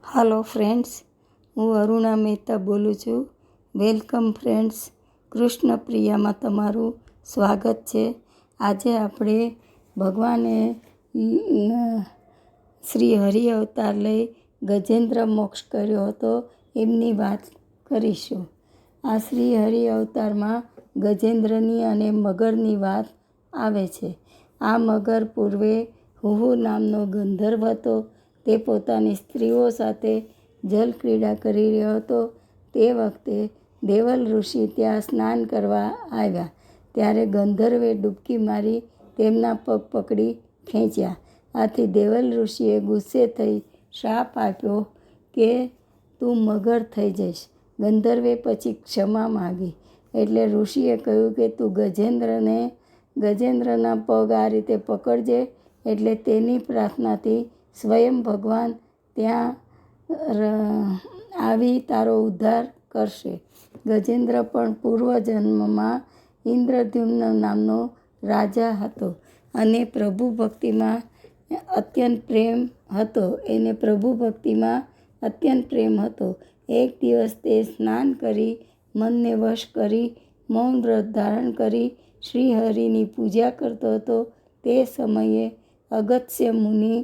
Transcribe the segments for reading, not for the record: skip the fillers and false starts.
હાલો friends, હું અરુણા મહેતા બોલું છું. વેલકમ ફ્રેન્ડ્સ, કૃષ્ણપ્રિયામાં તમારું સ્વાગત છે. આજે આપણે ભગવાને શ્રી હરિ અવતાર લઈ ગજેન્દ્ર મોક્ષ કર્યો હતો એમની વાત કરીશું. આ શ્રી હરિ અવતારમાં ગજેન્દ્રની અને મગરની વાત આવે છે. આ મગર પૂર્વે હુહુ નામનો ગંધર્વ હતો. તે પોતાની સ્ત્રીઓ સાથે જલક્રીડા કરી રહ્યો હતો. તે વખતે દેવલ ઋષિ ત્યાં સ્નાન કરવા આવ્યા. ત્યારે ગંધર્વે ડૂબકી મારી તેમના પગ પકડી ખેંચ્યા. આથી દેવલ ઋષિએ ગુસ્સે થઈ શાપ આપ્યો કે તું મગર થઈ જઈશ. ગંધર્વે પછી ક્ષમા માગી. એટલે ઋષિએ કહ્યું કે તું ગજેન્દ્રના પગ આ રીતે પકડજે. એટલે તેની પ્રાર્થનાથી સ્વયં ભગવાન ત્યાં આવી તારો ઉદ્ધાર કરશે. ગજેન્દ્ર પણ પૂર્વજન્મમાં ઇન્દ્રદ્યુમ્ન નામનો રાજા હતો અને પ્રભુ ભક્તિમાં અત્યંત પ્રેમ હતો. એક દિવસ તે સ્નાન કરી મનને વશ કરી મૌન વ્રત ધારણ કરી શ્રી હરિની પૂજા કરતો હતો. તે સમયે અગસ્ત્ય મુનિ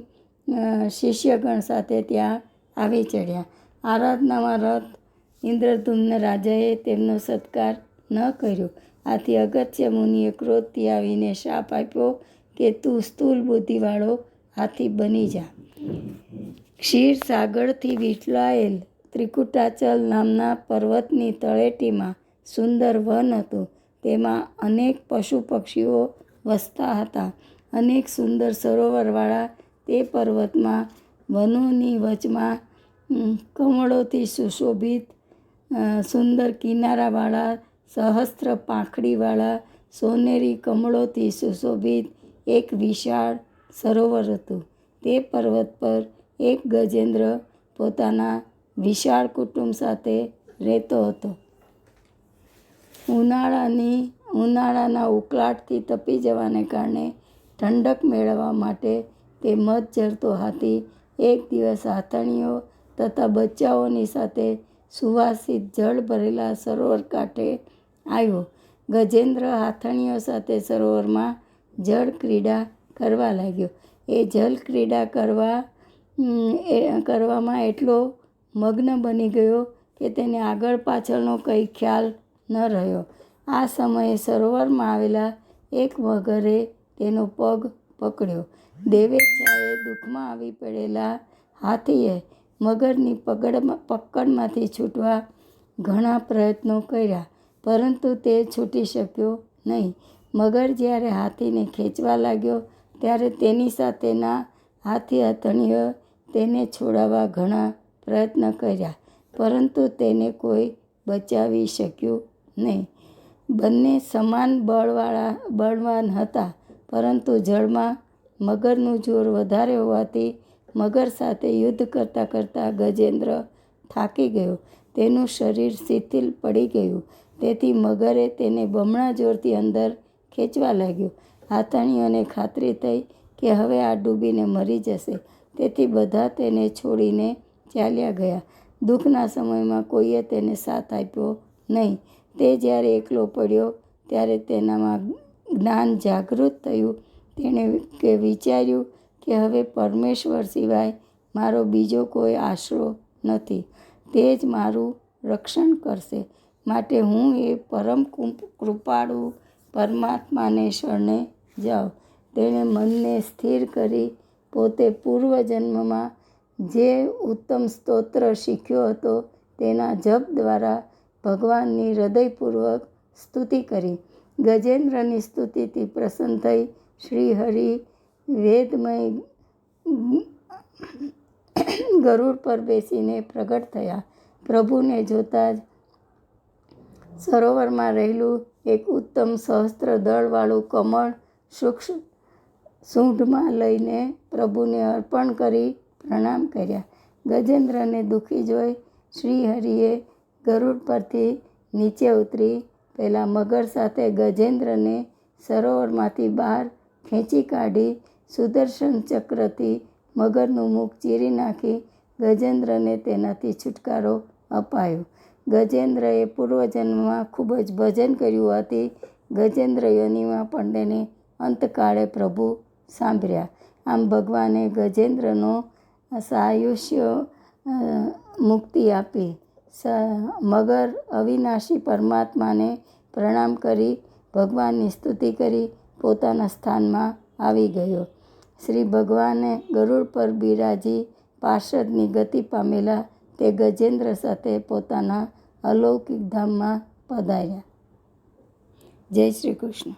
શિષ્યગણ સાથે ત્યાં આવી ચડ્યા. આરાધનામાં રત ઇન્દ્રદ્યુમ્ન રાજાએ તેમનો સત્કાર ન કર્યો. આથી અગસ્ત્ય મુનિએ ક્રોધથી આવીને શાપ આપ્યો કે તું સ્થૂલ બુદ્ધિવાળો હાથી બની જા. ક્ષીરસાગરથી વીંટળાયેલ ત્રિકુટાચલ નામના પર્વતની તળેટીમાં સુંદર વન હતું. તેમાં અનેક પશુ પક્ષીઓ વસતા હતા. અનેક સુંદર સરોવરવાળા તે પર્વતમાં વનોની વચમાં કમળોથી સુશોભિત સુંદર કિનારાવાળા સહસ્ત્ર પાંખડીવાળા સોનેરી કમળોથી સુશોભિત એક વિશાળ સરોવર હતું. તે પર્વત પર એક ગજેન્દ્ર પોતાના વિશાળ કુટુંબ સાથે રહેતો હતો. ઉનાળાના ઉકળાટથી તપી જવાને કારણે ઠંડક મેળવવા માટે તે મધ ઝરતો હાથી એક દિવસ હાથણીઓ તથા બચ્ચાઓની સાથે સુવાસિત જળ ભરેલા સરોવર કાંઠે આવ્યો. ગજેન્દ્ર હાથણીઓ સાથે સરોવરમાં જળ ક્રીડા કરવા લાગ્યો. એ જલ ક્રીડા કરવામાં એટલો મગ્ન બની ગયો કે તેને આગળ પાછળનો કંઈ ખ્યાલ ન રહ્યો. આ સમયે સરોવરમાં આવેલા એક મગરે તેનો પગ પકડ્યો. દેવેચ્છાએ દુઃખમાં આવી પડેલા હાથીએ મગરની પકડમાંથી છૂટવા ઘણા પ્રયત્નો કર્યા, પરંતુ તે છૂટી શક્યો નહીં. મગર જ્યારે હાથીને ખેંચવા લાગ્યો ત્યારે તેની સાથેના હાથણીઓએ તેને છોડાવવા ઘણા પ્રયત્ન કર્યા, પરંતુ તેને કોઈ બચાવી શક્યું નહીં. બંને સમાન બળવાન હતા, પરંતુ જળમાં મગરનું જોર વધારે હોવાથી મગર સાથે યુદ્ધ કરતાં કરતાં ગજેન્દ્ર થાકી ગયો. તેનું શરીર શિથિલ પડી ગયું. તેથી મગરે તેને બમણા જોરથી અંદર ખેંચવા લાગ્યો. હાથણીઓને ખાતરી થઈ કે હવે આ ડૂબીને મરી જશે. તેથી બધા તેને છોડીને ચાલ્યા ગયા. દુઃખના સમયમાં કોઈએ તેને સાથ આપ્યો નહીં. તે જ્યારે એકલો પડ્યો ત્યારે તેનામાં જ્ઞાન જાગૃત થયું. તેણે વિચાર્યું કે હવે પરમેશ્વર સિવાય મારો બીજો કોઈ આશરો નથી. તે જ મારું રક્ષણ કરશે. માટે હું એ પરમ કૃપાળુ પરમાત્માને શરણે જાઉં. તેણે મનને સ્થિર કરી પોતે પૂર્વજન્મમાં જે ઉત્તમ સ્તોત્ર શીખ્યો હતો તેના જપ દ્વારા ભગવાનની હૃદયપૂર્વક સ્તુતિ કરી. ગજેન્દ્રની સ્તુતિથી પ્રસન્ન થઈ શ્રી હરિ વેદમય ગરુડ પર બેસીને પ્રગટ થયા. પ્રભુને જોતાં જ સરોવરમાં રહેલું એક ઉત્તમ સહસ્ત્રદળવાળું કમળ સૂંઢમાં લઈને પ્રભુને અર્પણ કરી પ્રણામ કર્યા. ગજેન્દ્રને દુઃખી જોઈ શ્રી હરિએ ગરુડ પરથી નીચે ઉતરી પેલા મગર સાથે ગજેન્દ્રને સરોવરમાંથી બહાર ખેંચી કાઢી સુદર્શન ચક્રથી મગરનું મુખ ચીરી નાખી ગજેન્દ્રને તેનાથી છુટકારો અપાયો. ગજેન્દ્રએ પૂર્વજન્મમાં ખૂબ જ ભજન કર્યું હતી. ગજેન્દ્ર યોનિમાં પણ તેને અંતકાળે પ્રભુ સાંભળ્યા. આમ ભગવાને ગજેન્દ્રનો સાયુષ્ય મુક્તિ આપી. મગર અવિનાશી પરમાત્માને પ્રણામ કરી ભગવાનની સ્તુતિ કરી પોતાના સ્થાનમાં આવી ગયો. શ્રી ભગવાને ગરુડ પર બિરાજી પાર્ષદની ગતિ પામેલા તે ગજેન્દ્ર સાથે પોતાના અલૌકિક ધામમાં પધાર્યા. જય શ્રી કૃષ્ણ.